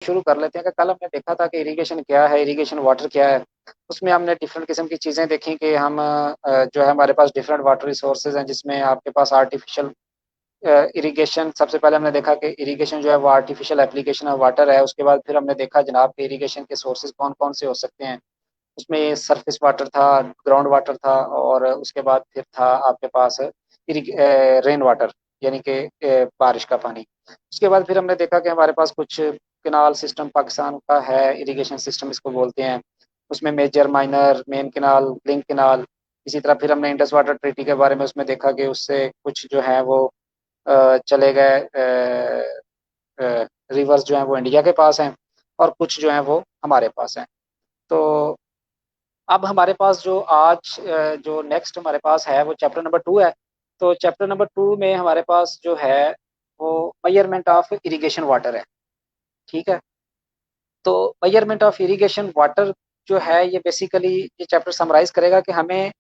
शुरू कर लेते हैं कि कल हमने देखा था कि इरिगेशन क्या है, इरिगेशन वाटर क्या है। उसमें हमने डिफरेंट किस्म की चीज़ें देखी कि हम जो है हमारे पास डिफरेंट वाटर रिसोर्सेज हैं, जिसमें आपके पास आर्टिफिशियल इरिगेशन। सबसे पहले हमने देखा कि इरिगेशन जो है वो आर्टिफिशियल एप्लीकेशन ऑफ वाटर है। उसके बाद फिर हमने देखा जनाब के इरिगेशन के सोर्सेज कौन कौन से हो सकते हैं। उसमें सरफेस वाटर था, ग्राउंड वाटर था, और उसके बाद फिर था आपके पास रेन वाटर, यानी कि बारिश का पानी। उसके बाद फिर हमने देखा कि हमारे पास कुछ कैनाल सिस्टम पाकिस्तान का है, इरिगेशन सिस्टम इसको बोलते हैं। उसमें major, minor, main canal, link canal. इसी तरह फिर हमने इंडस वाटर ट्रीटी के बारे में उसमें देखा कि उससे कुछ जो है वो चले गए रिवर्स जो हैं वो इंडिया के पास हैं, और कुछ जो हैं वो हमारे पास हैं। तो अब हमारे पास जो आज जो नेक्स्ट हमारे पास है वो चैप्टर नंबर 2 है। तो चैप्टर नंबर 2 में हमारे पास जो है वो मेजरमेंट ऑफ इरिगेशन वाटर है। ठीक है। तो मेजरमेंट ऑफ इरिगेशन वाटर जो है ये बेसिकली ये चैप्टर समराइज करेगा कि हमें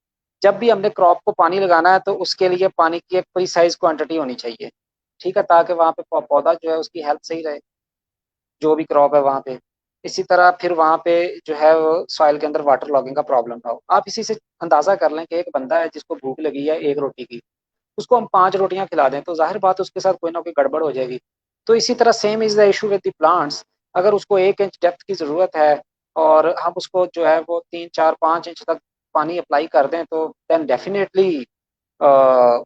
जब भी हमने क्रॉप को पानी लगाना है तो उसके लिए पानी की एक प्रीसाइज क्वांटिटी होनी चाहिए। ठीक है, ताकि वहाँ पे पौधा जो है उसकी हेल्थ सही रहे, जो भी क्रॉप है वहाँ पे। इसी तरह फिर वहाँ पे जो है वो सॉइल के अंदर वाटर लॉगिंग का प्रॉब्लम ना हो। आप इसी से अंदाजा कर लें कि एक बंदा है जिसको भूख लगी है एक रोटी की, उसको हम 5 रोटियां खिला दें तो जाहिर बात है उसके साथ कोई ना कोई गड़बड़ हो जाएगी। तो इसी तरह same is the issue with the plants. अगर उसको 1 इंच डेप्थ की ज़रूरत है और हम उसको जो है वो 3 4 5 इंच तक पानी अप्लाई कर दें तो देन डेफिनेटली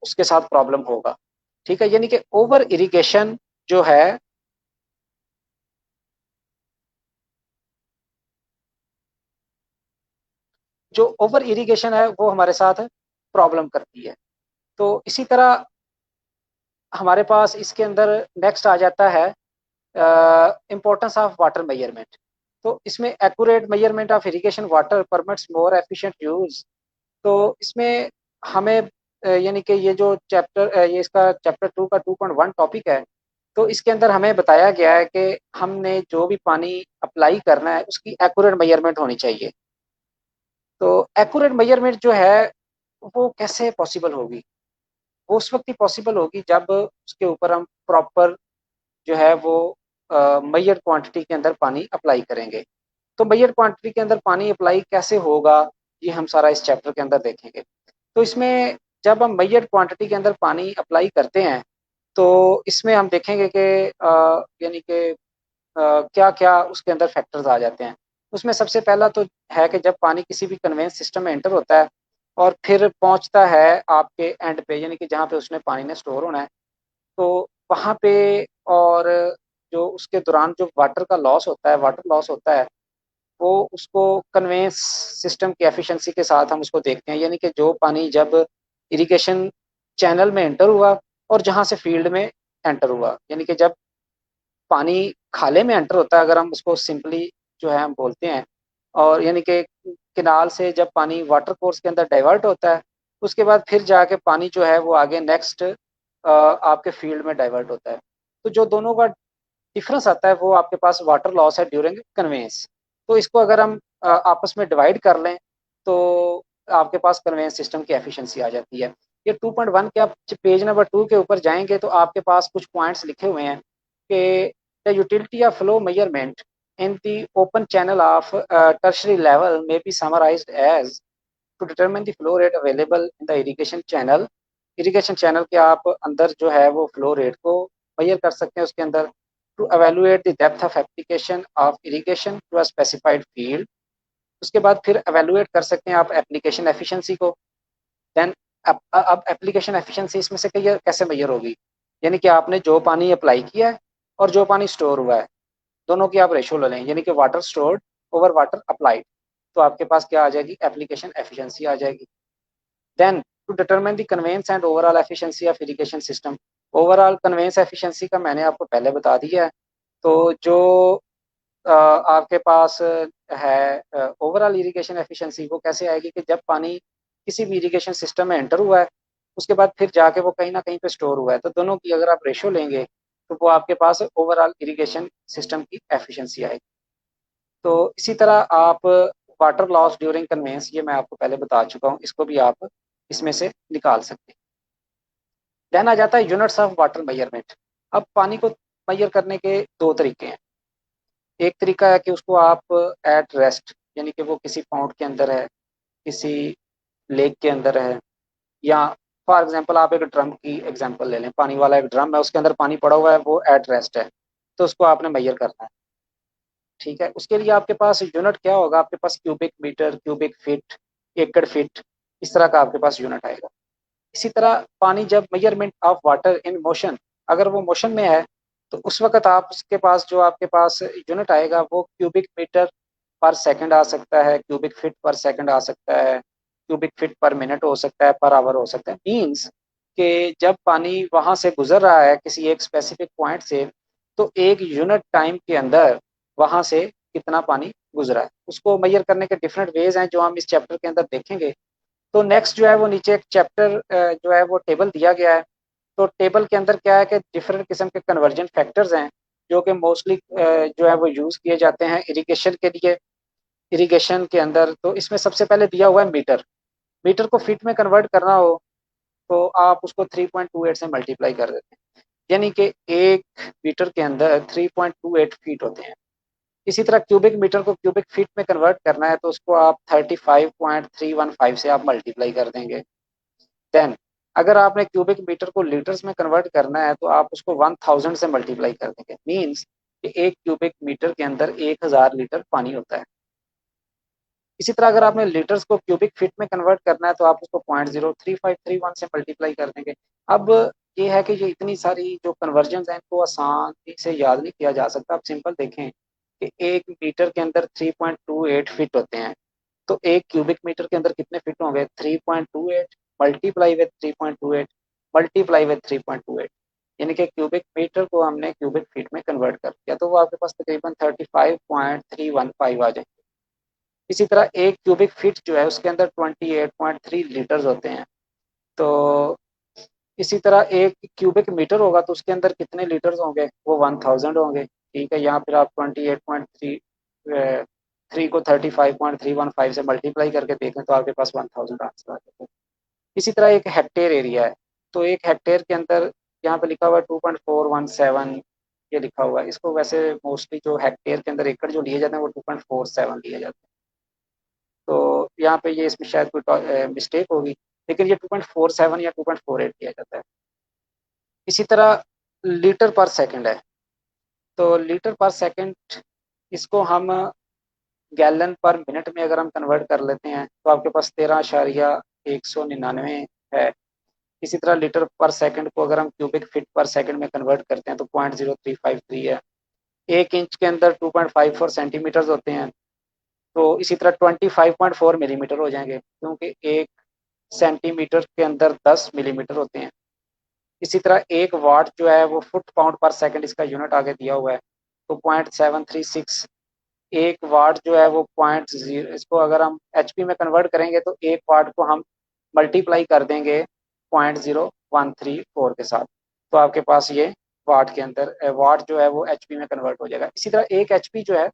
उसके साथ प्रॉब्लम होगा। ठीक है, यानी कि ओवर इरिगेशन जो है, जो ओवर इरिगेशन है वो हमारे साथ प्रॉब्लम करती है। तो इसी तरह हमारे पास इसके अंदर नेक्स्ट आ जाता है इम्पोर्टेंस ऑफ वाटर मेजरमेंट। तो इसमें accurate measurement of irrigation water permits more efficient use. तो इसमें हमें यानी कि ये जो चैप्टर ये इसका चैप्टर 2 का 2.1 टॉपिक है। तो इसके अंदर हमें बताया गया है कि हमने जो भी पानी अप्लाई करना है उसकी एक्यूरेट मेजरमेंट होनी चाहिए। तो एक्यूरेट मेजरमेंट जो है वो कैसे पॉसिबल होगी? वो उस वक्त ही पॉसिबल होगी जब उसके ऊपर हम प्रॉपर जो है वो मेजर क्वांटिटी के अंदर पानी अप्लाई करेंगे। तो मेजर क्वांटिटी के अंदर पानी अप्लाई कैसे होगा, ये हम सारा इस चैप्टर के अंदर देखेंगे। तो इसमें जब हम मेजर क्वांटिटी के अंदर पानी अप्लाई करते हैं तो इसमें हम देखेंगे कि यानी कि क्या क्या उसके अंदर फैक्टर्स आ जाते हैं। उसमें सबसे पहला तो है कि जब पानी किसी भी कन्वेंस सिस्टम में एंटर होता है और फिर पहुंचता है आपके एंड पे, यानी कि जहाँ पे उसने पानी ने स्टोर होना है, तो वहाँ पे और जो उसके दौरान जो वाटर का लॉस होता है, वाटर लॉस होता है, वो उसको कन्वेंस सिस्टम की एफिशिएंसी के साथ हम उसको देखते हैं। यानी कि जो पानी जब इरिगेशन चैनल में एंटर हुआ और जहाँ से फील्ड में एंटर हुआ, यानी कि जब पानी खाले में एंटर होता है, अगर हम उसको सिंपली जो है हम बोलते हैं, और यानी कि किनाल से जब पानी वाटर कोर्स के अंदर डाइवर्ट होता है, उसके बाद फिर जाके पानी जो है वो आगे नेक्स्ट आपके फील्ड में डाइवर्ट होता है। तो जो दोनों का डिफरेंस आता है वो आपके पास वाटर लॉस है ड्यूरिंग कन्वेंस। तो इसको अगर हम आपस में डिवाइड कर लें तो आपके पास कन्वेंस सिस्टम की एफिशिएंसी आ जाती है। ये 2.1 के आप पेज नंबर 2 के ऊपर जाएंगे तो आपके पास कुछ पॉइंट्स लिखे हुए हैं कि the utility of flow measurement in the open channel of tertiary level में be summarized as to determine the flow rate available in the irrigation channel. Irrigation channel के आप अंदर जो है वो फ्लो रेट को मेजर कर सकते हैं उसके अंदर। To evaluate the depth of application of irrigation to a specified field। उसके बाद फिर evaluate कर सकते हैं आप एप्लीकेशन एफिशिएंसी को। देन अब एप्लीकेशन एफिशिएंसी इसमें से कैसे मेजर होगी? यानी कि आपने जो पानी अप्लाई किया है और जो पानी स्टोर हुआ है, दोनों की आप रेशो ले लें, यानी कि water stored over water applied. तो आपके पास क्या आ जाएगी? एप्लीकेशन एफिशिएंसी आ जाएगी। Then to determine the conveyance and overall efficiency of irrigation system. Overall conveyance efficiency का मैंने आपको पहले बता दिया है। तो जो आपके पास है ओवरऑल इरिगेशन एफिशिएंसी, वो कैसे आएगी कि जब पानी किसी भी इरिगेशन सिस्टम में एंटर हुआ है उसके बाद फिर जाके वो कहीं ना कहीं पे स्टोर हुआ है, तो दोनों की अगर आप रेशो लेंगे तो वो आपके पास ओवरऑल इरिगेशन सिस्टम की एफिशिएंसी आएगी। तो इसी तरह आप वाटर लॉस ड्यूरिंग कन्वेंस, ये मैं आपको पहले बता चुका हूँ, इसको भी आप इसमें से निकाल सकते हैं। देन आ जाता है यूनिट्स ऑफ वाटर मेजरमेंट। अब पानी को मेजर करने के दो तरीके हैं। एक तरीका है कि उसको आप एट रेस्ट, यानी कि वो किसी पाउंड के अंदर है, किसी लेक के अंदर है, या फॉर एग्जांपल आप एक ड्रम की एग्जांपल ले लें, पानी वाला एक ड्रम है, उसके अंदर पानी पड़ा हुआ है, वो एट रेस्ट है, तो उसको आपने मेजर करना है। ठीक है, उसके लिए आपके पास यूनिट क्या होगा, आपके पास क्यूबिक मीटर, क्यूबिक फीट, एकड़ फीट, इस तरह का आपके पास यूनिट आएगा। इसी तरह पानी जब measurement of water in motion, अगर वो मोशन में है तो उस वक्त आप उसके पास जो आपके पास यूनिट आएगा वो क्यूबिक मीटर पर सेकंड आ सकता है, क्यूबिक फीट पर सेकंड आ सकता है, क्यूबिक फीट पर मिनट हो सकता है, पर आवर हो सकता है। मीन्स कि जब पानी वहां से गुजर रहा है किसी एक स्पेसिफिक पॉइंट से, तो एक यूनिट टाइम के अंदर वहां से कितना पानी गुजरा है, उसको मेजर करने के डिफरेंट वेज हैं जो हम इस चैप्टर के अंदर देखेंगे। तो नेक्स्ट जो है वो नीचे एक चैप्टर जो है वो टेबल दिया गया है। तो टेबल के अंदर क्या है कि डिफरेंट किस्म के कन्वर्जन फैक्टर्स हैं जो कि मोस्टली जो है वो यूज़ किए जाते हैं इरिगेशन के लिए। इरिगेशन के अंदर तो इसमें सबसे पहले दिया हुआ है मीटर। मीटर को फीट में कन्वर्ट करना हो तो आप उसको 3.28 से मल्टीप्लाई कर देते हैं, यानी कि एक मीटर के अंदर 3.28 फीट होते हैं। इसी तरह क्यूबिक मीटर को क्यूबिक फीट में कन्वर्ट करना है तो उसको आप 35.315 से आप मल्टीप्लाई कर देंगे। देन अगर आपने क्यूबिक मीटर को लीटर्स में कन्वर्ट करना है तो आप उसको 1000 से मल्टीप्लाई कर देंगे। मीन्स कि एक क्यूबिक मीटर के अंदर 1000 लीटर पानी होता है। इसी तरह अगर आपने लीटर्स को क्यूबिक फीट में कन्वर्ट करना है तो आप उसको 0.03531 से मल्टीप्लाई कर देंगे। अब ये है कि ये इतनी सारी जो कन्वर्जन है इनको आसानी से याद नहीं किया जा सकता। आप सिंपल देखें कि एक मीटर के अंदर 3.28 फीट होते हैं, तो एक क्यूबिक मीटर के अंदर कितने फीट होंगे, 3.28 मल्टीप्लाई विद 3.28 मल्टीप्लाई विद 3.28, यानी कि क्यूबिक मीटर को हमने क्यूबिक फीट में कन्वर्ट कर दिया तो वो आपके पास तकरीबन 35.315 आ जाएंगे। इसी तरह एक क्यूबिक फीट जो है उसके अंदर 28.3 लीटर्स होते हैं। तो इसी तरह एक क्यूबिक मीटर होगा तो उसके अंदर कितने लीटर्स होंगे, वो 1000 होंगे। ठीक है, यहाँ फिर आप 28.3 थ्री को 35.315 से मल्टीप्लाई करके देखें तो आपके पास 1000 आंसर आ जाता है। इसी तरह एक हेक्टेयर एरिया है, तो एक हेक्टेयर के अंदर यहाँ पे लिखा हुआ है 2.417, ये लिखा हुआ है। इसको वैसे मोस्टली जो हेक्टेयर के अंदर एकड़ जो लिए जाते हैं वो 2.47 लिए जाते हैं, तो यहाँ पे ये इसमें शायद कोई मिस्टेक होगी, लेकिन ये 2.47 या 2.48 दिया जाता है। इसी तरह लीटर पर सेकंड है, तो लीटर पर सेकंड इसको हम गैलन पर मिनट में अगर हम कन्वर्ट कर लेते हैं तो आपके पास 13.199 है। इसी तरह लीटर पर सेकंड को अगर हम क्यूबिक फीट पर सेकंड में कन्वर्ट करते हैं तो 0.0353 है। एक इंच के अंदर 2.54 सेंटीमीटर होते हैं, तो इसी तरह 25.4 मिलीमीटर हो जाएंगे क्योंकि एक सेंटीमीटर के अंदर 10 मिलीमीटर होते हैं। इसी तरह एक वाट जो है वो फुट पाउंड पर सेकंड इसका यूनिट आगे दिया हुआ है, तो 0.736। एक वाट जो है वो 0.0, इसको अगर हम एचपी में कन्वर्ट करेंगे तो एक वाट को हम मल्टीप्लाई कर देंगे 0.0134 के साथ, तो आपके पास ये वाट के अंदर वाट जो है वो एचपी में कन्वर्ट हो जाएगा। इसी तरह एक एचपी जो है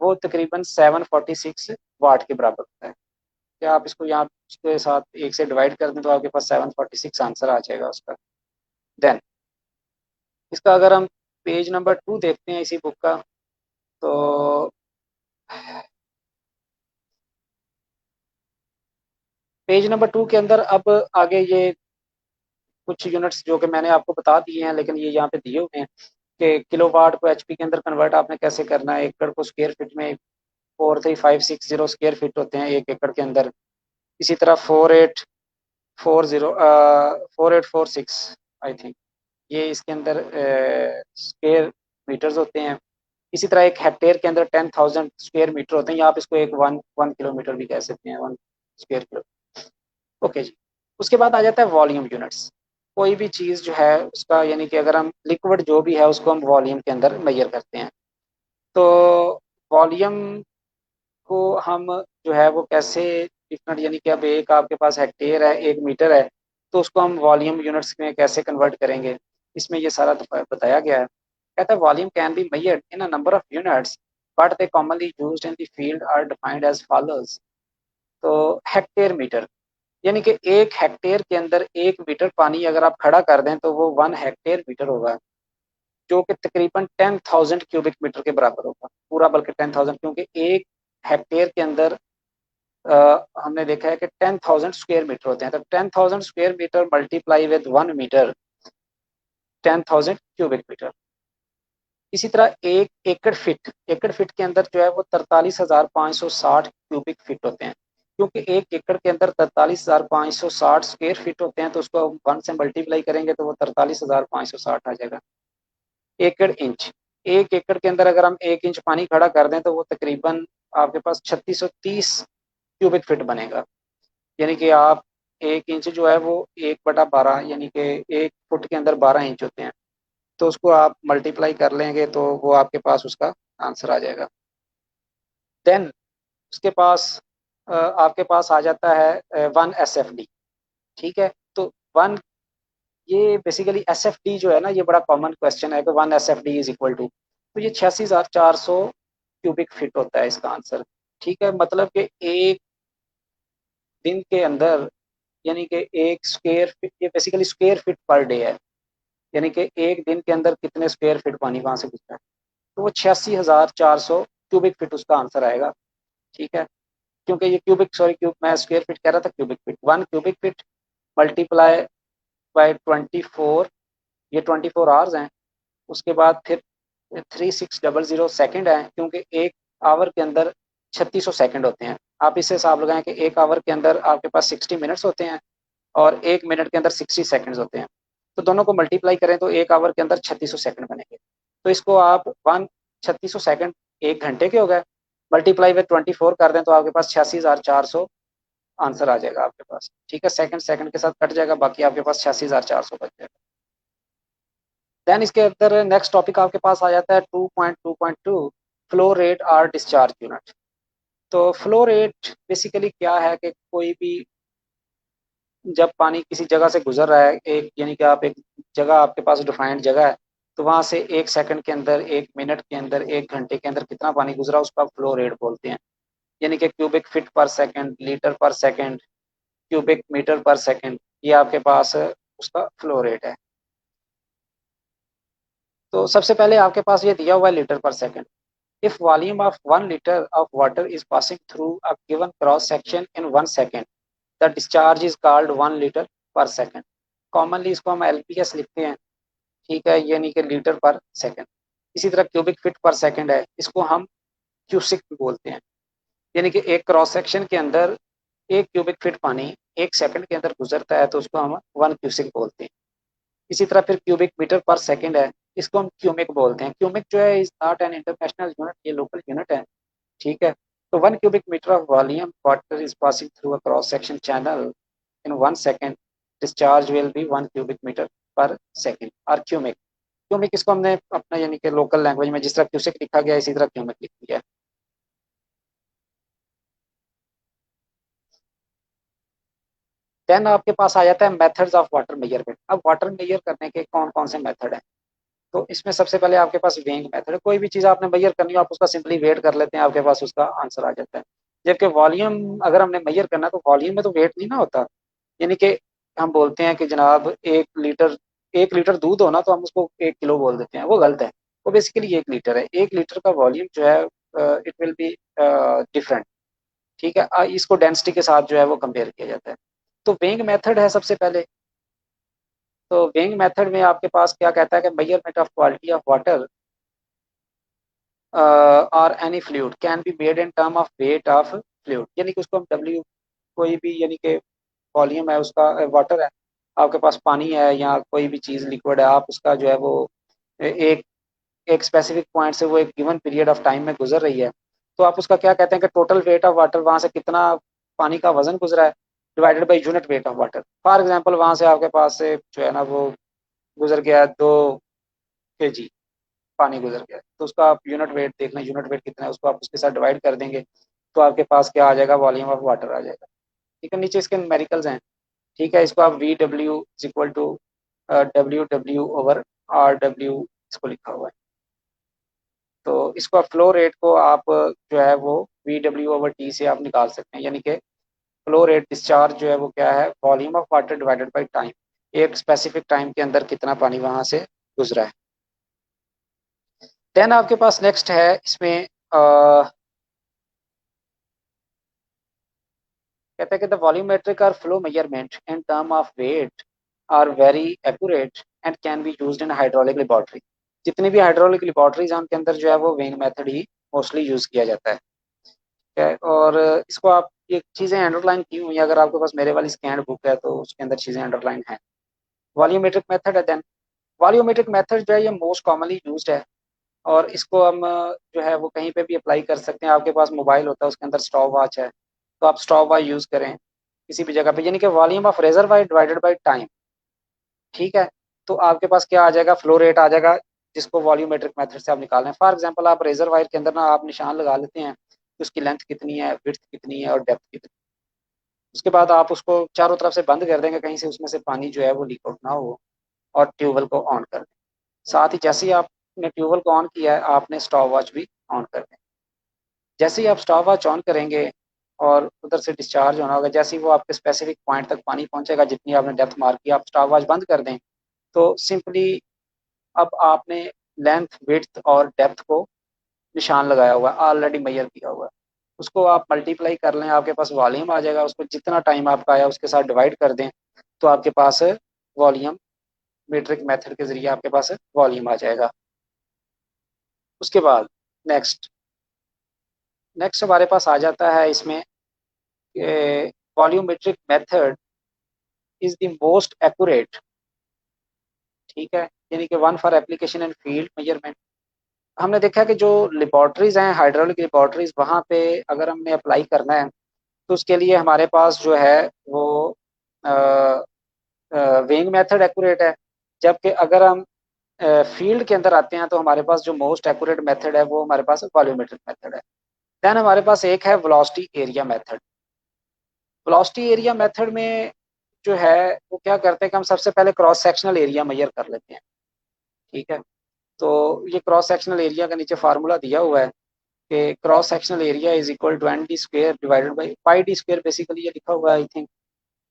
वो तकरीबन 746 वाट के बराबर होता है। क्या आप इसको यहाँ इसके साथ एक से डिवाइड कर दें तो आपके पास 746 आंसर आ जाएगा उसका। देन इसका अगर हम पेज नंबर 2 देखते हैं इसी बुक का, तो पेज नंबर 2 के अंदर अब आगे ये कुछ यूनिट्स जो कि मैंने आपको बता दिए हैं, लेकिन ये यहाँ पे दिए हुए हैं कि किलोवाट को एचपी के अंदर कन्वर्ट आपने कैसे करना है, एकड़ को स्क्वायर फीट में 43560 स्क्वायर फीट होते हैं एक एकड़ के अंदर। इसी तरह 4846 आई थिंक ये इसके अंदर स्क्वायर मीटर्स होते हैं। इसी तरह एक हेक्टेयर के अंदर 10,000 स्क्वायर मीटर होते हैं, या आप इसको एक वन किलोमीटर भी कह सकते हैं, 1 स्क्वायर किलो। ओके जी। उसके बाद आ जाता है वॉल्यूम यूनिट्स। कोई भी चीज़ जो है उसका, यानी कि अगर हम लिक्विड जो भी है उसको हम वॉल्यूम के अंदर मेजर करते हैं, तो वॉल्यूम को हम जो है वो कैसे डिफरेंट, यानी कि अब एक आपके पास हेक्टेयर है, एक मीटर है, तो उसको हम वॉल्यूम यूनिट्स में कैसे कन्वर्ट करेंगे, इसमें ये सारा बताया गया है। कहता है volume can be measured in a number of units but they commonly used in the field are defined as follows. तो हेक्टेयर मीटर, यानी कि एक हेक्टेयर के अंदर एक मीटर पानी अगर आप खड़ा कर दें तो वो 1 हेक्टेयर मीटर होगा, जो कि तकरीबन 10,000 क्यूबिक मीटर के बराबर होगा। पूरा बल्कि 10,000, क्योंकि एक हेक्टेयर के अंदर हमने देखा है कि 10,000 स्क्वायर मीटर होते हैं। तो 10,000 square metre multiply with 1 metre, 10,000 cubic metre. इसी तरह एक एकड़ फीट के अंदर जो है वो 43,560 क्यूबिक फीट होते हैं। क्योंकि एक एकड़ के अंदर 43,560 स्क्वायर फीट होते हैं, तो उसको 1 से मल्टीप्लाई करेंगे तो वो 43,560 आ जाएगा। एकड़ इंच, एक एकड़ के अंदर अगर हम 1 इंच पानी खड़ा कर दें तो वो तकरीबन आपके पास 3630 क्यूबिक फीट बनेगा। यानी कि आप 1 इंच जो है वो 1/12, यानी कि 1 फुट के अंदर 12 इंच होते हैं। तो उसको आप मल्टीप्लाई कर लेंगे तो वो आपके पास उसका आंसर आ जाएगा। देन उसके पास आपके पास आ जाता है 1 SFD। ठीक है, तो वन ये बेसिकली SFD जो है ना, ये बड़ा कॉमन क्वेश्चन है कि 1 SFD इज इक्वल टू, तो ये 86,400 क्यूबिक फीट होता है इसका आंसर। ठीक है, मतलब कि एक दिन के अंदर, यानी कि एक स्क्वायर फीट, ये basically square feet per day है, यानी कि एक दिन के अंदर कितने स्क्वायर फीट पानी वहां से गुजरा है, तो वो 86,400 क्यूबिक फीट उसका आंसर आएगा। ठीक है, क्योंकि ये मैं स्क्वायर फीट कह रहा था, cubic feet, 1 cubic feet multiply by 24, ये 24 आवर्स हैं। उसके बाद फिर 3600 सेकेंड है, क्योंकि एक आवर के अंदर 3600 सेकेंड होते हैं। आप इससे हिसाब लगाएं कि एक आवर के अंदर आपके पास 60 मिनट्स होते हैं और 1 मिनट के अंदर 60 सेकेंड्स होते हैं। तो दोनों को मल्टीप्लाई करें तो एक आवर के अंदर 3600 सेकेंड बनेंगे। तो इसको आप 3600 सेकेंड 1 घंटे के हो गए, मल्टीप्लाई विद 24 कर दें तो आपके पास 86,400 आंसर आ जाएगा आपके पास। ठीक है, सेकंड सेकंड के साथ कट जाएगा, बाकी आपके पास 86,400 बच जाएगा। देन इसके अंदर नेक्स्ट टॉपिक आपके पास आ जाता है 2.2.2, फ्लो रेट और डिस्चार्ज यूनिट। तो फ्लो रेट बेसिकली क्या है कि कोई भी जब पानी किसी जगह से गुजर रहा है, एक यानी कि आप एक जगह, आपके पास डिफाइंड जगह है, तो वहां से 1 सेकंड के अंदर, 1 मिनट के अंदर, 1 घंटे के अंदर कितना पानी गुजरा उसका फ्लो रेट बोलते हैं। यानी कि क्यूबिक फीट पर सेकंड, लीटर पर second, cubic metre per second, ये आपके पास उसका फ्लो रेट है। तो सबसे पहले आपके पास ये दिया हुआ है लीटर पर second. If volume of 1 litre of water is passing through a given cross section in 1 second, the discharge is called 1 litre पर सेकंड। कॉमनली इसको हम LPS लिखते हैं। ठीक है, यानी कि लीटर पर सेकंड। इसी तरह क्यूबिक फीट पर सेकंड है, इसको हम क्यूसिक भी बोलते हैं। यानी कि एक क्रॉस सेक्शन के अंदर 1 क्यूबिक फीट पानी 1 सेकंड के अंदर गुजरता है, तो उसको हम 1 क्यूसिक बोलते हैं। इसी तरह फिर क्यूबिक मीटर पर सेकंड है, इसको हम क्यूमिक बोलते हैं। क्यूमिक जो है is not an international unit, ये लोकल यूनिट है। ठीक है, तो 1 cubic metre of volume water is passing through a cross section channel in 1 second, discharge will be 1 cubic metre per second. और क्यूमिक, क्यूमिक इसको हमने अपना यानी कि लोकल लैंग्वेज में जिस तरह क्यूसिक लिखा गया इसी तरह क्यूमिक लिख दिया है। देन आपके पास आ जाता है मेथड्स ऑफ वाटर मेजरमेंट। अब वाटर मेजर करने के कौन कौन से मेथड हैं? तो इसमें सबसे पहले आपके पास वेइंग मेथड है। कोई भी चीज़ आपने मेजर करनी हो, आप उसका सिंपली वेट कर लेते हैं, आपके पास उसका आंसर आ जाता है। जबकि वॉल्यूम अगर हमने मेजर करना है तो वॉल्यूम में तो वेट नहीं ना होता। यानी कि हम बोलते हैं कि जनाब 1 लीटर, 1 लीटर दूध हो ना, तो हम उसको 1 किलो बोल देते हैं, वो गलत है। वो बेसिकली 1 लीटर है। 1 लीटर का वॉल्यूम जो है इट विल बी डिफरेंट। ठीक है, इसको डेंसिटी के साथ जो है वो कंपेयर किया जाता है। तो वेइंग मेथड है सबसे पहले। तो वेइंग मेथड में आपके पास क्या कहता है कि measurement of quality of water और any fluid can be made in term of weight of fluid. यानी कि उसको हम डब्ल्यू, कोई भी यानी कि वॉल्यूम है उसका, वाटर है, आपके पास पानी है या कोई भी चीज़ लिक्विड है, आप उसका जो है वो एक एक स्पेसिफिक पॉइंट से वो एक गिवन पीरियड ऑफ टाइम में गुजर रही है, तो आप उसका क्या कहते हैं कि टोटल वेट ऑफ वाटर, वहाँ से कितना पानी का वजन गुजरा है divided by unit weight of water. For example वहाँ से आपके पास से जो है ना वो गुजर गया 2 kg पानी गुजर गया, तो उसका आप यूनिट वेट देख लें, यूनिट वेट कितना है उसको आप उसके साथ डिवाइड कर देंगे, तो आपके पास क्या आ जाएगा, वॉल्यूम ऑफ वाटर आ जाएगा। ठीक है, नीचे इसके न्यूमेरिकल्स हैं। ठीक है, इसको आप VW is equal to WW/RW इसको लिखा हुआ है। तो इसको आप फ्लो रेट को आप जो है वो VW/T से आप निकाल सकते हैं। यानी कि फ्लो रेट डिस्चार्ज जो है वो क्या है, volume of water divided by time, एक स्पेसिफिक टाइम के अंदर कितना पानी वहां से गुजरा है। देन आपके पास नेक्स्ट है इसमें कहते हैं कि द वॉल्यूमेट्रिक और flow measurement in term of weight are very accurate and can be used in hydraulic laboratory. जितनी भी हाइड्रोलिक लेबोरेटरीज हैं उनके अंदर जो है वो वेइंग मेथड ही मोस्टली यूज़ किया जाता है। ठीक है, और इसको आप ये चीज़ें अंडरलाइन की हुई हैं, अगर आपके पास मेरे वाली स्कैंड बुक है तो उसके अंदर चीज़ें अंडरलाइन हैं। वॉल्यूमेट्रिक मेथड है देन। वॉल्यूमेट्रिक मेथड जो है ये मोस्ट कॉमनली यूज्ड है, और इसको हम जो है वो कहीं पे भी अप्लाई कर सकते हैं। आपके पास मोबाइल होता है उसके अंदर स्टॉप वॉच है, तो आप स्टॉप वॉच यूज़ करें किसी भी जगह पे, यानी कि volume of reservoir divided by time. ठीक है, तो आपके पास क्या आ जाएगा, फ्लो रेट आ जाएगा, जिसको वॉल्यूमेट्रिक मेथड से आप निकाल रहे हैं। फॉर एग्जांपल आप रेजरवायर के अंदर ना आप निशान लगा लेते हैं कि उसकी लेंथ कितनी है, विड्थ कितनी है और डेप्थ कितनी। उसके बाद आप उसको चारों तरफ से बंद कर देंगे, कहीं से उसमें से पानी जो है वो लीक आउट ना हो, और ट्यूबवेल को ऑन कर दें। साथ ही जैसे ही आपने ट्यूबवेल को ऑन किया है आपने स्टॉप वॉच भी ऑन कर दें। जैसे ही आप स्टॉप वॉच ऑन करेंगे और उधर से डिस्चार्ज होना होगा, जैसे ही वो आपके स्पेसिफिक पॉइंट तक पानी पहुंचेगा जितनी आपने डेप्थ मार्क की, आप स्टॉप वॉच बंद कर दें। तो सिंपली अब आपने लेंथ विड्थ और डेप्थ को निशान लगाया हुआ है, ऑलरेडी मेजर किया हुआ है। उसको आप मल्टीप्लाई कर लें, आपके पास वॉल्यूम आ जाएगा। उसको जितना टाइम आपका आया उसके साथ डिवाइड कर दें, तो आपके पास वॉल्यूम मीट्रिक मेथड के जरिए आपके पास वॉल्यूम आ जाएगा। उसके बाद नेक्स्ट नेक्स्ट हमारे पास आ जाता है इसमें volumetric method is the most accurate. ठीक है, यानी कि one for application and field measurement. हमने देखा कि जो लेबॉर्ट्रीज हैं, हाइड्रोलिक लेबॉर्ट्रीज, वहाँ पे अगर हमने अप्लाई करना है तो उसके लिए हमारे पास जो है वो वेइंग मेथड एक्यूरेट है। जबकि अगर हम फील्ड के अंदर आते हैं तो हमारे पास जो मोस्ट एक्यूरेट मेथड है वो हमारे पास वॉल्यूमेट्रिक मेथड है। देन हमारे पास एक है velocity area method. Velocity area method में जो है वो क्या करते हैं कि हम सबसे पहले क्रॉस सेक्शनल एरिया मेजर कर लेते हैं। ठीक है, तो ये क्रॉस सेक्शनल एरिया का नीचे फार्मूला दिया हुआ है कि cross sectional area is equal to N D square divided by pi D square. Basically ये लिखा हुआ है आई थिंक,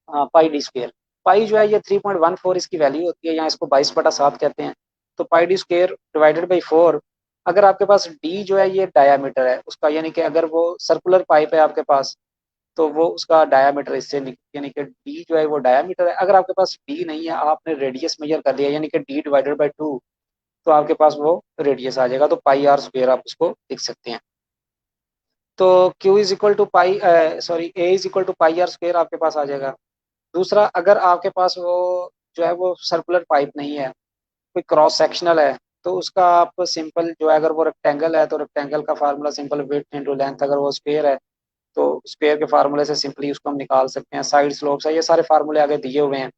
हाँ पाई डी स्क्वेयर। पाई जो है ये 3.14 इसकी वैल्यू होती है, यहाँ इसको 22/7 कहते हैं। तो पाई डी स्क्वेयर डिवाइडेड बाई 4। अगर आपके पास डी जो है ये डायामीटर है उसका, यानी कि अगर वो सर्कुलर पाइप है आपके पास तो वो उसका डायामीटर इससे यानी कि डी जो है वो डायामीटर है। अगर आपके पास डी नहीं है, आपने रेडियस मेजर कर लिया, यानी कि डी डिवाइडेड बाई 2, तो आपके पास वो रेडियस आ जाएगा। तो पाई आर स्क्वेयर आप उसको लिख सकते हैं। तो Q is equal to pi, sorry A is equal to pi R square आपके पास आ जाएगा। दूसरा, अगर आपके पास वो जो है वो सर्कुलर पाइप नहीं है, कोई क्रॉस सेक्शनल है, तो उसका आप सिंपल जो है, अगर वो रेक्टेंगल है तो रेक्टेंगल का formula simple width into length, अगर वो स्क्वायर है तो स्क्वायर के फार्मूले से सिंपली उसको हम निकाल सकते हैं। साइड स्लोप्स है, ये सारे फार्मूले आगे दिए हुए हैं,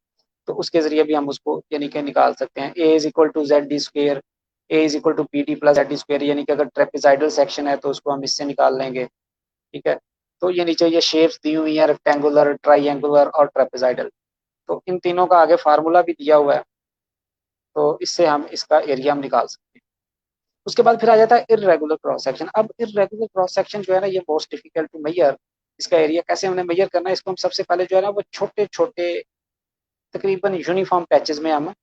तो उसके जरिए भी हम उसको यानी कि निकाल सकते हैं। A is equal to z d square, a is equal to b d plus z d square, यानी कि अगर ट्रेपेजाइडल सेक्शन है तो उसको हम इससे निकाल लेंगे। ठीक है, तो ये नीचे ये शेप्स दी हुई है, रेक्टेंगुलर, ट्राइंगुलर और ट्रेपेजाइडल। तो इन तीनों का आगे फार्मूला भी दिया हुआ है, तो इससे हम इसका एरिया हम निकाल सकते हैं। उसके बाद फिर आ जाता है इरेगुलर क्रॉस सेक्शन। अब इरेगुलर क्रॉस सेक्शन जो है ना ये मोस्ट डिफिकल्ट टू मेजर। इसका एरिया कैसे हमने मेजर करना है, इसको हम सबसे पहले जो है ना वो छोटे छोटे तकरीबन यूनिफॉर्म पैचेस में हम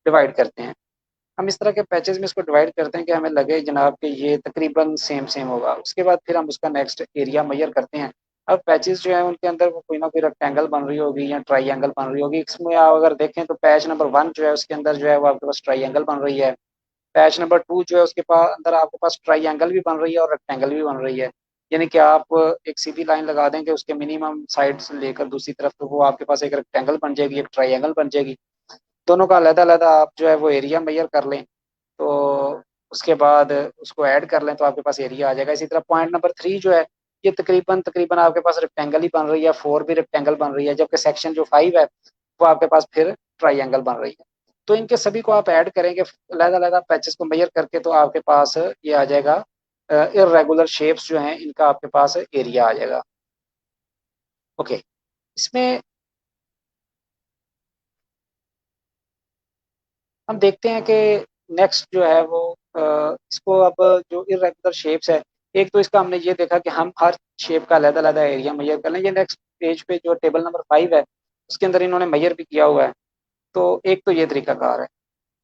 डिवाइड करते हैं। हम इस तरह के पैचेस में इसको डिवाइड करते हैं कि हमें लगे जनाब कि ये तकरीबन सेम सेम होगा। उसके बाद फिर हम उसका नेक्स्ट एरिया मेजर करते हैं। अब पैचेस जो है उनके अंदर वो कोई ना कोई रेक्टेंगल बन रही होगी या ट्राइंगल बन रही होगी। इसमें आप अगर देखें तो पैच नंबर 1 जो है उसके अंदर जो है वो आपके पास ट्राइंगल बन रही है। पैच नंबर 2 जो है उसके पास अंदर आपके पास ट्राइंगल भी बन रही है और रेक्टेंगल भी बन रही है। यानी कि आप एक सीधी लाइन लगा दें कि उसके मिनिमम साइड से लेकर दूसरी तरफ, तो वो आपके पास एक रेक्टेंगल बन जाएगी, एक ट्राइंगल बन जाएगी। दोनों का अलग अलग आप जो है वो एरिया मेजर कर लें, तो उसके बाद उसको ऐड कर लें तो आपके पास एरिया आ जाएगा। इसी तरह पॉइंट नंबर 3 जो है ये तकरीबन तकरीबन आपके पास रेक्टेंगल ही बन रही है, 4 भी रेक्टेंगल बन रही है, जबकि सेक्शन जो 5 है वो आपके पास फिर ट्राइंगल बन रही है। तो इनके सभी को आप ऐड करेंगे अलग अलग पैचेस को मेजर करके, तो आपके पास ये आ जाएगा इरेगुलर शेप्स जो हैं इनका आपके पास एरिया आ जाएगा। ओके, इसमें हम देखते हैं कि नेक्स्ट जो है वो इसको अब जो इरेगुलर शेप्स है, एक तो इसका हमने ये देखा कि हम हर शेप का अलग अलग एरिया मेजर कर लें। ये नेक्स्ट पेज पे जो टेबल नंबर 5 है उसके अंदर इन्होंने मेजर भी किया हुआ है। तो एक तो ये तरीकाकार है।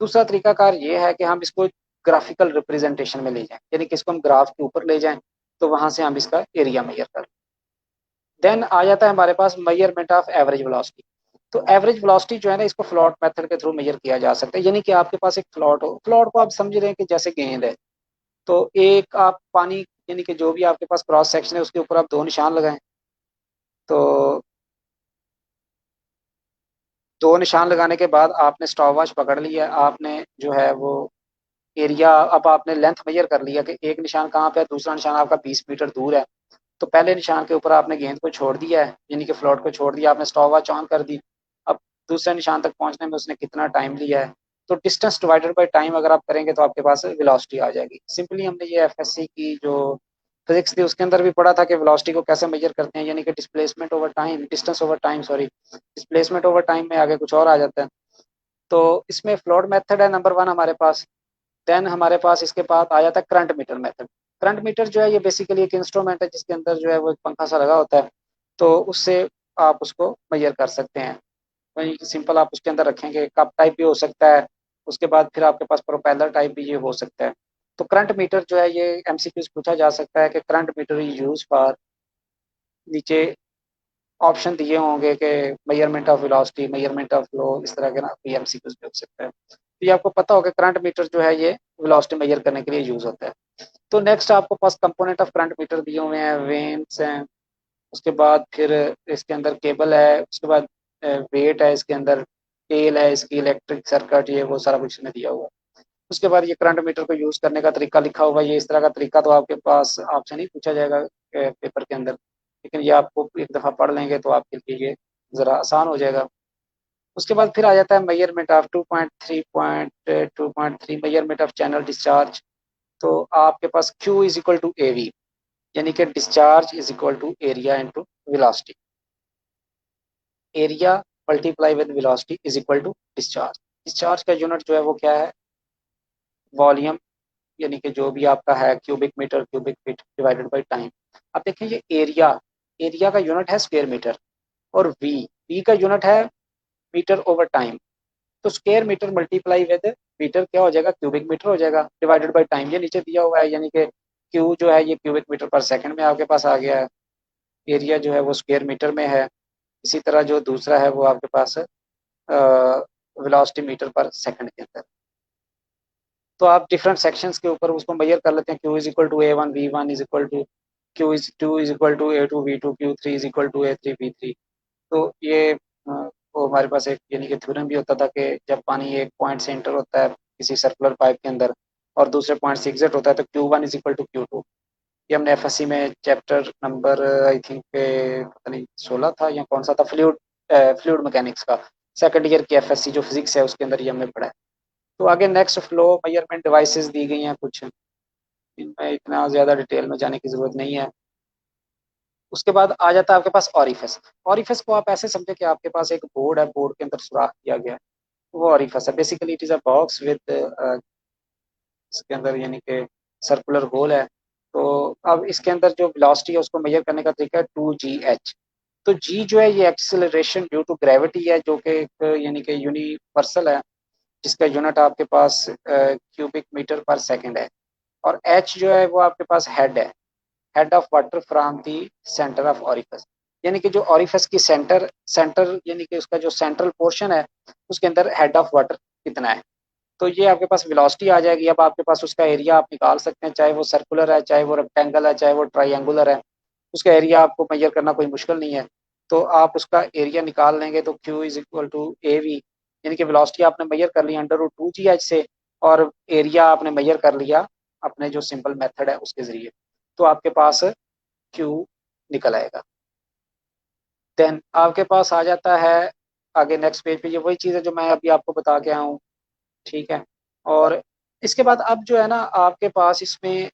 दूसरा तरीकाकार ये है कि हम इसको ग्राफिकल रिप्रेजेंटेशन में ले जाएं, यानी कि इसको हम ग्राफ के ऊपर ले जाएं तो वहां से हम इसका एरिया मेजर कर। देन आ जाता है हमारे पास मेजरमेंट ऑफ एवरेज वेलोसिटी। तो एवरेज वेलोसिटी जो है ना, इसको फ्लॉट मेथड के थ्रू मेजर किया जा सकता है। यानी कि आपके पास एक फ्लॉट हो, फ्लॉट को आप समझ रहे हैं कि जैसे गेंद है, तो एक आप पानी, यानी कि जो भी आपके पास क्रॉस सेक्शन है उसके ऊपर आप दो निशान लगाएं। तो दो निशान लगाने के बाद आपने स्टॉप वॉच पकड़ लिया, आपने जो है वो एरिया, अब आपने लेंथ मेजर कर लिया कि एक निशान कहाँ पे है, दूसरा निशान आपका 20 मीटर दूर है। तो पहले निशान के ऊपर आपने गेंद को छोड़ दिया है, यानी कि फ्लोट को छोड़ दिया, आपने स्टॉप वॉच ऑन कर दी। अब दूसरे निशान तक पहुंचने में उसने कितना टाइम लिया है, तो डिस्टेंस डिवाइडेड बाय टाइम अगर आप करेंगे तो आपके पास वेलोसिटी आ जाएगी। सिंपली हमने ये एफएससी की जो फिजिक्स थी उसके अंदर भी पढ़ा था कि वेलोसिटी को कैसे मेजर करते हैं, यानी कि displacement over time, distance over time, sorry, displacement over time में आगे कुछ और आ जाता है। तो इसमें फ्लोट मेथड है नंबर वन हमारे पास। देन हमारे पास इसके बाद आ जाता है current meter method. Current meter जो है ये बेसिकली एक इंस्ट्रूमेंट है जिसके अंदर जो है वो एक पंखा सा लगा होता है, तो उससे आप उसको मेजर कर सकते हैं। वही सिंपल आप उसके अंदर रखेंगे, कप टाइप भी हो सकता है, उसके बाद फिर आपके पास प्रोपेलर टाइप भी ये हो सकता है। तो करंट मीटर जो है ये एमसीक्यूज पूछा जा सकता है कि current meter is use for, नीचे ऑप्शन दिए होंगे कि measurement of velocity, measurement of flow, इस तरह के ना कोई एमसीक्यूज भी हो सकता है। तो ये आपको पता होगा करंट मीटर जो है ये वेलोसिटी मेजर करने के लिए यूज होता है। तो नेक्स्ट आपको पास कंपोनेंट ऑफ करंट मीटर दिए हुए हैं, वेन्स हैं, उसके बाद फिर इसके अंदर केबल है, उसके बाद वेट है, इसके अंदर टेल है, इसकी इलेक्ट्रिक सर्किट, ये वो सारा कुछ इसमें दिया हुआ है। उसके बाद ये करंट मीटर को यूज करने का तरीका लिखा हुआ है, ये इस तरह का तरीका तो आपके पास आपसे नहीं पूछा जाएगा पेपर के अंदर, लेकिन ये आपको एक दफ़ा पढ़ लेंगे तो आपके लिए ये ज़रा आसान हो जाएगा। उसके बाद फिर आ जाता है measurement of 2.3 measurement of channel discharge. तो आपके पास Q is equal to AV, यानी कि discharge is equal to area into velocity. Area multiply with velocity is equal to discharge. Discharge का यूनिट जो है वो क्या है, वॉल्यूम, यानी कि जो भी आपका है cubic metre, cubic feet divided by time. अब देखें ये एरिया, एरिया का यूनिट है स्क्वायर मीटर, और वी, वी का यूनिट है मीटर ओवर टाइम। तो square metre multiply with metre क्या हो जाएगा, क्यूबिक मीटर हो जाएगा, डिवाइडेड बाय टाइम ये नीचे दिया हुआ है, यानी कि क्यू जो है ये क्यूबिक मीटर पर सेकंड में आपके पास आ गया है, एरिया जो है वो स्क्वायर मीटर में है। इसी तरह जो दूसरा है वो आपके पास वेलोसिटी मीटर पर सेकंड के अंदर। तो आप डिफरेंट सेक्शंस के ऊपर उसको मेजर कर लेते हैं, Q is equal to A1 V1 is equal to Q is two is equal to A2 V2 Q3 is equal to A3 V3। तो ये वो हमारे पास एक यानी कि थ्योरम भी होता था कि जब पानी एक पॉइंट से एंटर होता है किसी सर्कुलर पाइप के अंदर और दूसरे पॉइंट से एग्जिट होता है तो Q1 is equal to Q2। ये हमने एफएससी में चैप्टर नंबर आई थिंक पता नहीं 16 था या कौन सा था, फ्लूइड फ्लूइड मैकेनिक्स का सेकंड ईयर की एफएससी जो फिजिक्स है उसके अंदर ये हमने पढ़ा है। तो आगे नेक्स्ट फ्लो मेजरमेंट डिवाइसेस दी गई हैं कुछ, इनमें इतना ज़्यादा डिटेल में जाने की ज़रूरत नहीं है। उसके बाद आ जाता है आपके पास ऑरिफिस। ऑरिफिस को आप ऐसे समझे कि आपके पास एक बोर्ड है, बोर्ड के अंदर सुराख किया गया है, वो ऑरिफिस है। Basically it is a box with, इसके अंदर यानी कि सर्कुलर होल है। तो अब इसके अंदर जो वेलोसिटी है उसको मेजर करने का तरीका है 2GH। तो जी जो है ये एक्सेलरेशन ड्यू टू ग्रेविटी है, जो कि एक यानी कि यूनिवर्सल है, जिसका यूनिट आपके पास क्यूबिक मीटर पर सेकंड है। और एच जो है वो आपके पास हेड है, head of water from the centre of orifice, यानी कि जो ऑरिफिस की सेंटर सेंटर यानी कि उसका जो सेंट्रल पोर्शन है उसके अंदर हेड ऑफ वाटर कितना है। तो ये आपके पास वेलोसिटी आ जाएगी। अब आपके पास उसका एरिया आप निकाल सकते हैं, चाहे वो सर्कुलर है, चाहे वो रेक्टेंगल है, चाहे वो ट्राइंगुलर है, उसका एरिया आपको मेजर करना कोई मुश्किल नहीं है। तो आप उसका एरिया निकाल लेंगे तो Q is equal to AV, यानी कि वेलोसिटी आपने मेजर कर ली √2GH से, और एरिया आपने मेजर कर लिया अपने जो सिंपल मेथड है उसके ज़रिए, तो आपके पास Q निकल आएगा। देन आपके पास आ जाता है आगे नेक्स्ट पेज पे, ये वही चीज़ है जो मैं अभी आपको बता के आया हूँ, ठीक है। और इसके बाद अब जो है ना आपके पास इसमें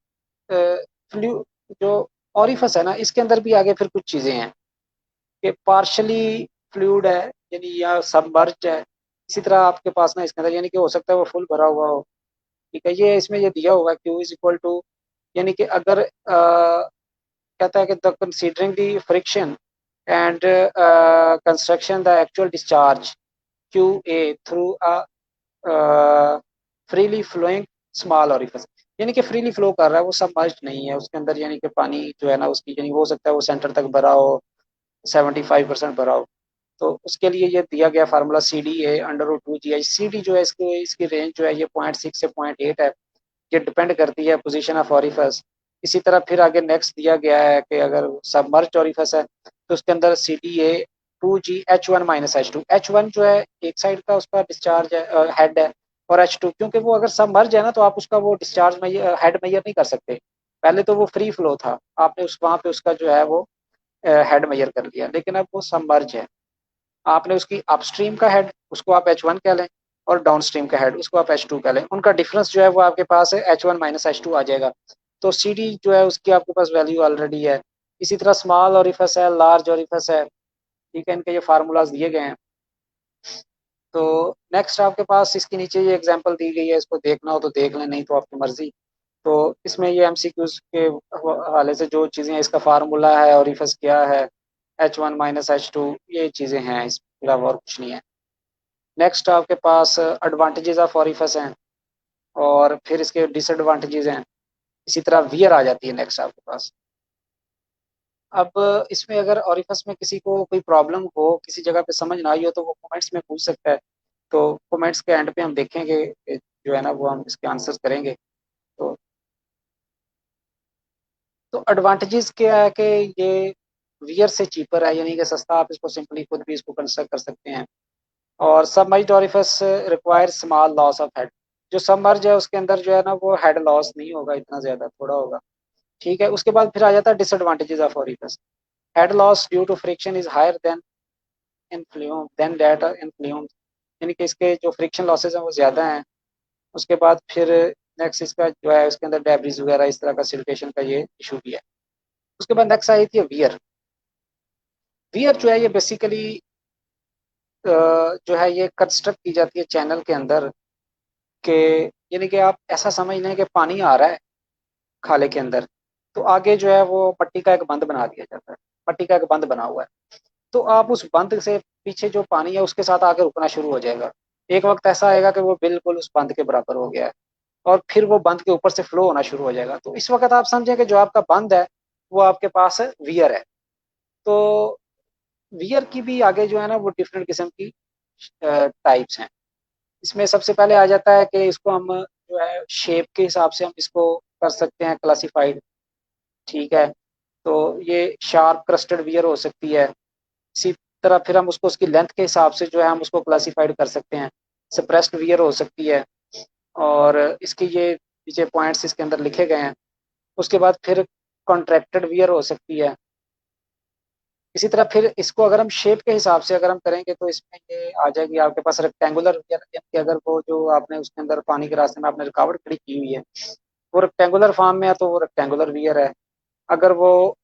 फ्लू जो ऑरिफिस है ना इसके अंदर भी आगे फिर कुछ चीज़ें हैं कि पार्शली फ्लूइड है, यानी या सबमर्ज्ड है। इसी तरह आपके पास ना इसके अंदर यानी कि हो सकता है वो फुल भरा हुआ हो, ठीक है। ये इसमें ये दिया हुआ है Q इज इक्वल टू, यानी कि अगर कहता है कि the considering the friction and construction the actual discharge QA through a freely flowing small orifice. यानी कि फ्रीली फ्लो कर रहा है, वो सबमर्ज्ड नहीं है उसके अंदर, यानी कि पानी जो है ना उसकी, यानी हो सकता है वो सेंटर तक भरा हो, 75% भरा हो। तो उसके लिए ये दिया गया formula CD A √2GI। C D जो है इसकी इसकी रेंज जो है ये 0.6 से 0.8 है। ये डिपेंड करती है पोजीशन ऑफ ऑरिफस। इसी तरह फिर आगे नेक्स्ट दिया गया है कि अगर सबमर्ज्ड ऑरिफस है तो उसके अंदर CD A2G H1 - H2। H1 जो है एक साइड का उसका डिस्चार्ज है, हेड है। और H2 क्योंकि वो अगर सबमर्ज है ना तो आप उसका वो डिस्चार्ज मेजर, हेड मेजर नहीं कर सकते। पहले तो वो फ्री फ्लो था, आपने उस वहां पे उसका जो है वो हेड मेजर कर लिया, लेकिन अब वो सबमर्ज है। आपने उसकी अपस्ट्रीम का हेड उसको आप H1 कह लें, और डाउनस्ट्रीम का हेड उसको आप H2 कह लें। उनका डिफरेंस जो है वो आपके पास है H1 - H2 आ जाएगा। तो CD जो है उसकी आपके पास वैल्यू ऑलरेडी है। इसी तरह स्मॉल ऑरिफस है, लार्ज ऑरिफस है, ठीक है, इनके ये फार्मूलाज दिए गए हैं। तो नेक्स्ट आपके पास इसके नीचे ये एग्जांपल दी गई है, इसको देखना हो तो देख लें, नहीं तो आपकी मर्जी। तो इसमें ये MCQs के हवाले से जो चीज़ें, इसका फार्मूला है, ऑरिफस क्या है, H1 - H2, ये चीज़ें हैं, इसके अलावा और कुछ नहीं है। नेक्स्ट आपके पास एडवांटेजेस ऑफ ऑरिफस हैं, और फिर इसके डिसएडवांटेजेस हैं। इसी तरह वियर आ जाती है नेक्स्ट आपके पास। अब इसमें अगर ऑरिफस में किसी को कोई प्रॉब्लम हो, किसी जगह पे समझ ना आई हो, तो वो कमेंट्स में पूछ सकता है। तो कमेंट्स के एंड पे हम देखेंगे जो है ना वो हम इसके आंसर्स करेंगे। तो एडवांटेजेस क्या है कि ये वियर से चीपर है, यानी कि सस्ता, आप इसको सिंपली खुद भी इसको कंस्ट्रक्ट कर सकते हैं। और submerged orifice require small loss of head. जो सबमर्ज है उसके अंदर जो है ना वो हेड लॉस नहीं होगा इतना ज़्यादा, थोड़ा होगा। ठीक है, उसके बाद फिर आ जाता है disadvantages of orifice. Head loss due to friction is higher than in flume than that in flume. यानी कि इसके जो फ्रिक्शन लॉसेज हैं वो ज़्यादा हैं। उसके बाद फिर नेक्स्ट इसका जो है उसके अंदर डेब्रिज वगैरह इस तरह का सिल्टेशन का ये इशू भी है। उसके बाद नेक्स्ट आई थी वियर। वियर जो है ये बेसिकली जो है ये कंस्ट्रक्ट की जाती है चैनल के अंदर के, यानी कि आप ऐसा समझ लें कि पानी आ रहा है खाले के अंदर, तो आगे जो है वो पट्टी का एक बंद बना दिया जाता है। पट्टी का एक बंद बना हुआ है, तो आप उस बंद से पीछे जो पानी है उसके साथ आगे रुकना शुरू हो जाएगा। एक वक्त ऐसा आएगा कि वो बिल्कुल उस बंद के बराबर हो गया है, और फिर वो बंद के ऊपर से फ्लो होना शुरू हो जाएगा। तो इस वक्त आप समझें कि जो आपका बंद है वो आपके पास वियर है। तो वियर की भी आगे जो है ना वो डिफरेंट किस्म की टाइप्स हैं। इसमें सबसे पहले आ जाता है कि इसको हम जो है शेप के हिसाब से हम इसको कर सकते हैं क्लासिफाइड। ठीक है, तो ये शार्प क्रस्टेड वियर हो सकती है। इसी तरह फिर हम उसको उसकी लेंथ के हिसाब से जो है हम उसको क्लासिफाइड कर सकते हैं। सप्रेस्ड वियर हो सकती है, और इसके ये नीचे पॉइंट्स इसके अंदर लिखे गए हैं। उसके बाद फिर कॉन्ट्रैक्टेड वियर हो सकती है। इसी तरह फिर इसको अगर हम शेप के हिसाब से अगर हम करेंगे तो इसमें ये आ जाएगी आपके पास रेक्टेंगुलर वियर, यानी कि अगर वो जो आपने उसके अंदर पानी के रास्ते में आपने रुकावट खड़ी की हुई है वो रेक्टेंगुलर फॉर्म में है तो वो रेक्टेंगुलर वियर है। अगर वो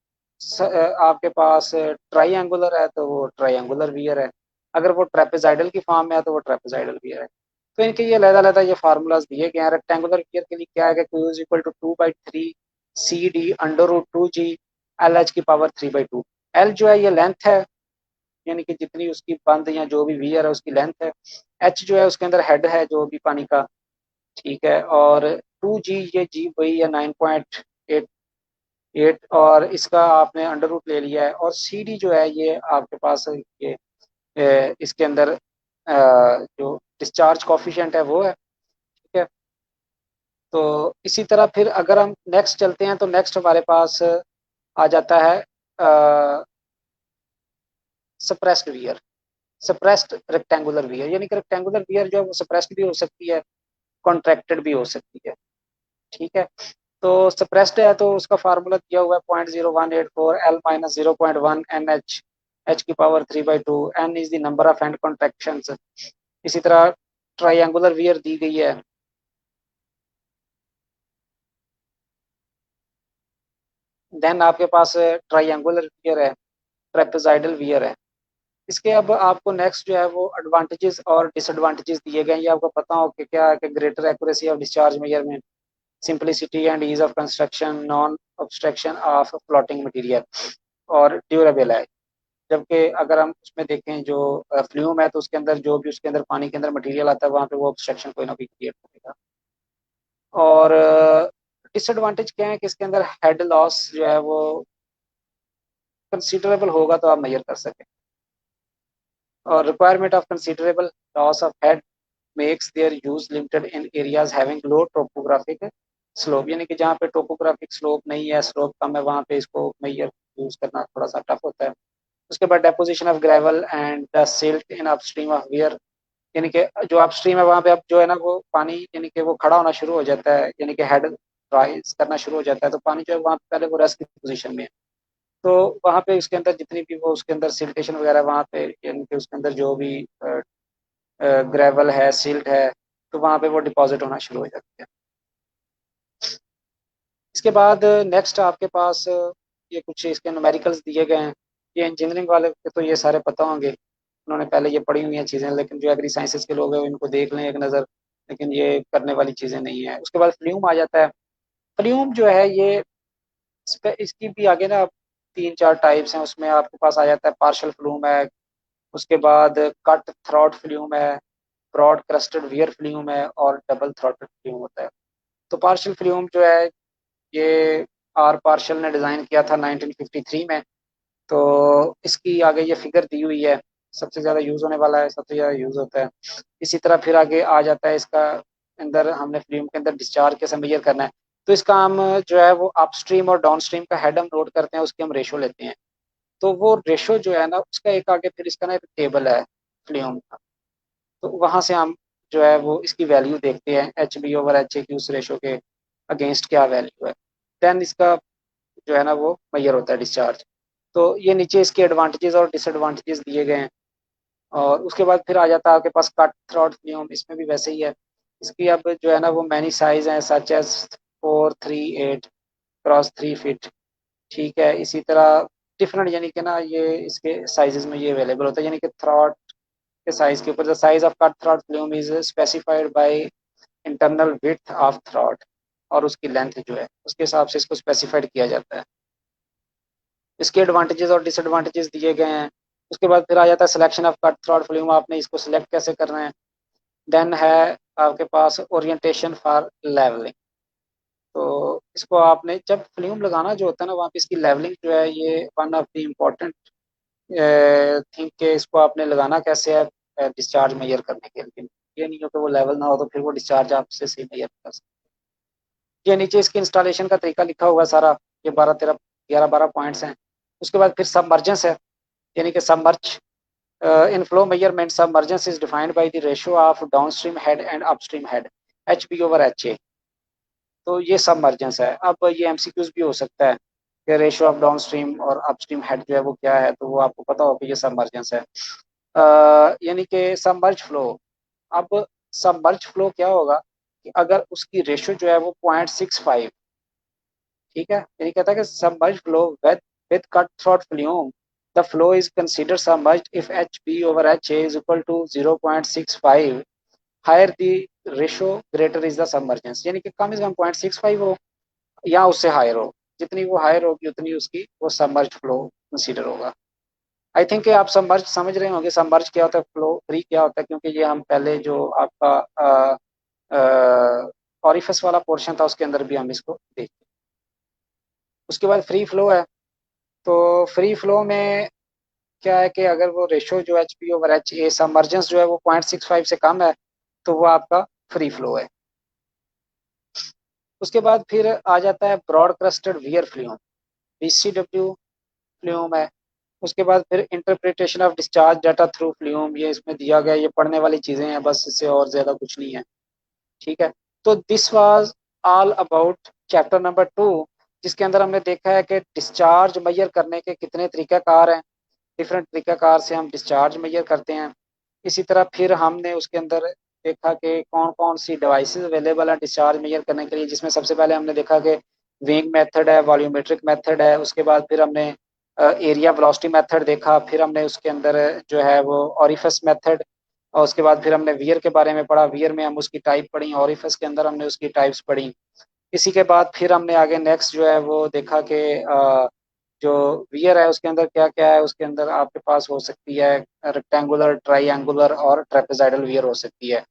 आपके पास ट्राइएंगुलर है तो वो ट्राइएंगुलर वियर है। अगर वो ट्रेपेजाइडल की फॉर्म में है तो वो ट्रेपेजाइडल वियर है। तो इनके ये अलग-अलग ये फार्मूलाज दिए गए हैं। रेक्टेंगुलर वियर के लिए क्या है कि Q is equal to 2/3 CD √2G LH⁻³ L जो है ये लेंथ है, यानी कि जितनी उसकी बंद या जो भी वियर है उसकी लेंथ है। एच जो है उसके अंदर हेड है जो भी पानी का। ठीक है, और 2G, ये जी वही है 9.88, और इसका आपने अंडर रूट ले लिया है। और CD जो है ये आपके पास ये इसके अंदर जो डिस्चार्ज कॉफिशिएंट है वो है। ठीक है, तो इसी तरह फिर अगर हम नेक्स्ट चलते हैं तो नेक्स्ट हमारे पास आ जाता है suppressed wear. Suppressed rectangular wear, यानी कि रेक्टेंगुलर वियर जो है वो सप्रेस्ड भी हो सकती है, कॉन्ट्रैक्टेड भी हो सकती है। ठीक है, तो सप्रेस्ड है तो उसका फार्मूला दिया हुआ है 0.0184 L - 0.1 NH H⁻³ N is the number of and contractions. इसी तरह ट्राइएंगुलर वियर दी गई है। देन आपके पास ट्राइएंगुलर वियर है, ट्रेपेजाइडल वियर है। इसके अब आपको नेक्स्ट जो है वो एडवांटेजेस और डिसएडवांटेजेस दिए गए हैं। ये आपको पता हो कि क्या है कि greater accuracy of discharge measurement, simplicity and ease of construction, non obstruction of floating material, और ड्यूरेबल है। जबकि अगर हम उसमें देखें जो फ्लूम है तो उसके अंदर जो भी उसके अंदर पानी के अंदर मटेरियल आता है वहाँ पे वो ऑब्स्ट्रक्शन कोई ना कोई क्रिएट करेगा। और डिसएडवांटेज क्या है कि इसके अंदर हेड लॉस जो है वो कंसीडरेबल होगा तो आप मेजर कर सकें, और requirement of considerable loss of head makes there use limited in areas having low topographic slope, यानी कि जहाँ पे टोपोग्राफिक स्लोप नहीं है, स्लोप कम है, वहाँ पे इसको मेजर यूज करना थोड़ा सा टफ होता है। उसके बाद deposition of gravel and the silt in upstream of wear, यानी कि जो अपस्ट्रीम है वहाँ पे अब जो है ना वो पानी यानी कि वो खड़ा होना शुरू हो जाता है, यानी कि हेड राइज करना शुरू हो जाता है, तो पानी जो है वहाँ पे पहले वो रेस्ट की पोजीशन में है, तो वहाँ पे उसके अंदर जितनी भी वो उसके अंदर सिल्टेशन वगैरह वहाँ पे यानी कि उसके अंदर जो भी ग्रेवल है, सिल्ट है, तो वहाँ पे वो डिपॉजिट होना शुरू हो जाती है। इसके बाद नेक्स्ट आपके पास ये कुछ इसके न्यूमेरिकल्स दिए गए हैं। ये इंजीनियरिंग वाले के तो ये सारे पता होंगे, उन्होंने पहले ये पढ़ी हुई हैं चीज़ें, लेकिन जो एग्री साइंसेज के लोग हैं इनको देख लें एक नज़र, लेकिन ये करने वाली चीज़ें नहीं है। उसके बाद फ्लूम आ जाता है। फ्लूम जो है ये इसकी भी आगे ना 3-4 टाइप्स हैं, उसमें आपके पास आ जाता है पार्शल फ्लूम है, उसके बाद कट थ्रॉट फ्लूम है, ब्रॉड क्रस्टेड वियर फ्लूम है, और डबल थ्रॉटेड फ्लूम होता है। तो पार्शल फ्लूम जो है ये आर पार्शल ने डिज़ाइन किया था 1953 में, तो इसकी आगे ये फिगर दी हुई है, सबसे ज़्यादा यूज़ होने वाला है, सबसे ज़्यादा यूज़ होता है। इसी तरह फिर आगे आ जाता है इसका अंदर हमने फ्लूम के अंदर डिस्चार्ज कैसे मेजर करना है, तो इसका हम जो है वो अपस्ट्रीम और डाउनस्ट्रीम का हेड हम नोट करते हैं, उसके हम रेशो लेते हैं, तो वो रेशो जो है ना उसका एक आगे फिर इसका ना एक टेबल है फ्लूम का, तो वहाँ से हम जो है वो इसकी वैल्यू देखते हैं HB/HA की, उस रेशो के अगेंस्ट क्या वैल्यू है, देन इसका जो है ना वो मेजर होता है डिस्चार्ज। तो ये नीचे इसके एडवांटेजेस और डिसएडवांटेजेस दिए गए हैं, और उसके बाद फिर आ जाता है आपके पास कट थ्रॉट फ्लूम, इसमें भी वैसे ही है। इसकी अब जो है ना वो मैनी साइज हैं, सच एज 438 × 3 फीट, ठीक है। इसी तरह डिफरेंट यानी कि ना ये इसके साइजेस में ये अवेलेबल होता है, यानी कि थ्रॉट के साइज के ऊपर the size of cut throat flume is specified by internal width of throat, और उसकी लेंथ जो है उसके हिसाब से इसको स्पेसिफाइड किया जाता है। इसके एडवांटेजेस और डिसएडवांटेजेस दिए गए हैं। उसके बाद फिर आ जाता है selection of cut throat flume, आपने इसको सिलेक्ट कैसे करना है। देन है आपके पास ओरिएंटेशन फॉर लेवलिंग, तो इसको आपने जब फ्लूम लगाना जो होता है ना वहाँ पे इसकी लेवलिंग जो है ये one of the important thing के, इसको आपने लगाना कैसे है डिस्चार्ज मेजर करने के लिए, ये नहीं हो कि वो लेवल ना हो तो फिर वो डिस्चार्ज आपसे सही मेजर कर सकते। ये नीचे इसके इंस्टॉलेशन का तरीका लिखा हुआ है सारा, ये 12 पॉइंट्स हैं। उसके बाद फिर सबमर्जेंस है, यानी कि submerge in flow measurement submergence is defined by the ratio of downstream head and upstream head HB/HA, तो ये सबमर्जेंस है। अब ये एमसीक्यूज भी हो सकता है कि रेशियो ऑफ डाउनस्ट्रीम और अपस्ट्रीम हेड जो है वो क्या है, तो वो आपको पता हो कि ये सबमर्जेंस है। यानी कि सबमर्ज फ्लो, अब सबमर्ज फ्लो क्या होगा कि अगर उसकी रेशियो जो है वो 0.65, ठीक है, यानी कहता है कि submerge flow with cut throat flume the flow is consider submerged if HB/HA is equal to 0.65, higher the ratio greater is the submergence, यानी कि कम से कम 0.65 हो या उससे हायर हो, जितनी वो हायर होगी उतनी उसकी वो सबमर्ज फ्लो कंसीडर होगा। आई थिंक आप सबमर्ज समझ रहे होंगे, सबमर्ज क्या होता है, फ्लो फ्री क्या होता है, क्योंकि ये हम पहले जो आपका ऑरिफिस वाला पोर्शन था उसके अंदर भी हम इसको देखते। उसके बाद फ्री फ्लो है, तो फ्री फ्लो में क्या है कि अगर वो रेशो जो HB/HA सबमर्जेंस जो है वो 0.65 से कम है तो वो आपका फ्री फ्लो है। उसके बाद फिर आ जाता है broad crested weir flume, BCW flume है। उसके बाद फिर interpretation of discharge data through flume, ये इसमें दिया गया, ये पढ़ने वाली चीज़ें हैं बस, इससे और ज़्यादा कुछ नहीं है, ठीक है। तो this was all about chapter number 2, जिसके अंदर हमने देखा है कि डिस्चार्ज मेजर करने के कितने तरीक़ाकार हैं, डिफरेंट तरीक़ाकार से हम डिस्चार्ज मेजर करते हैं। इसी तरह फिर हमने उसके अंदर देखा कि कौन कौन सी डिवाइसेस अवेलेबल हैं डिस्चार्ज मेजर करने के लिए, जिसमें सबसे पहले हमने देखा कि विंग मेथड है, वॉल्यूमेट्रिक मेथड है, उसके बाद फिर हमने एरिया वेलोसिटी मेथड देखा, फिर हमने उसके अंदर जो है वो ऑरिफिस मेथड, और उसके बाद फिर हमने वियर के बारे में पढ़ा, वियर में हम उसकी टाइप पढ़ी, ऑरिफिस के अंदर हमने उसकी टाइप्स पढ़ी। इसी के बाद फिर हमने आगे नेक्स्ट जो है वो देखा कि जो वियर है उसके अंदर क्या क्या है, उसके अंदर आपके पास हो सकती है रेक्टेंगुलर, ट्राइंगुलर और ट्रेपेजाइडल वियर हो सकती है।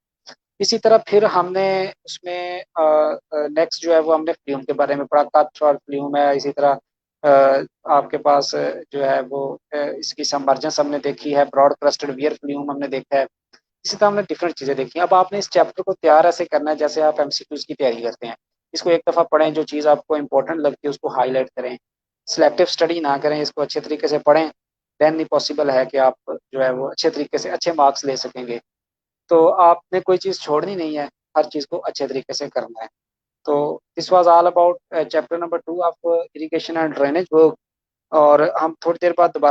इसी तरह फिर हमने उसमें नेक्स्ट जो है वो हमने फ्लूम के बारे में पढ़ा, कट और फ्लूम है। इसी तरह आपके पास जो है वो इसकी सबमर्जेंस हमने देखी है, ब्रॉड क्रस्टेड वियर फ्लूम हमने देखा है। इसी तरह हमने डिफरेंट चीज़ें देखी हैं। अब आपने इस चैप्टर को तैयार ऐसे करना है जैसे आप एमसीक्यूज की तैयारी करते हैं। इसको एक दफ़ा पढ़ें, जो चीज़ आपको इंपॉर्टेंट लगती है उसको हाईलाइट करें, सिलेक्टिव स्टडी ना करें, इसको अच्छे तरीके से पढ़ें। देन ही पॉसिबल है कि आप जो है वो अच्छे तरीके से अच्छे मार्क्स ले सकेंगे। तो आपने कोई चीज़ छोड़नी नहीं है, हर चीज़ को अच्छे तरीके से करना है। तो this was all about chapter number 2 of irrigation and drainage work. और हम थोड़ी देर बाद दोबारा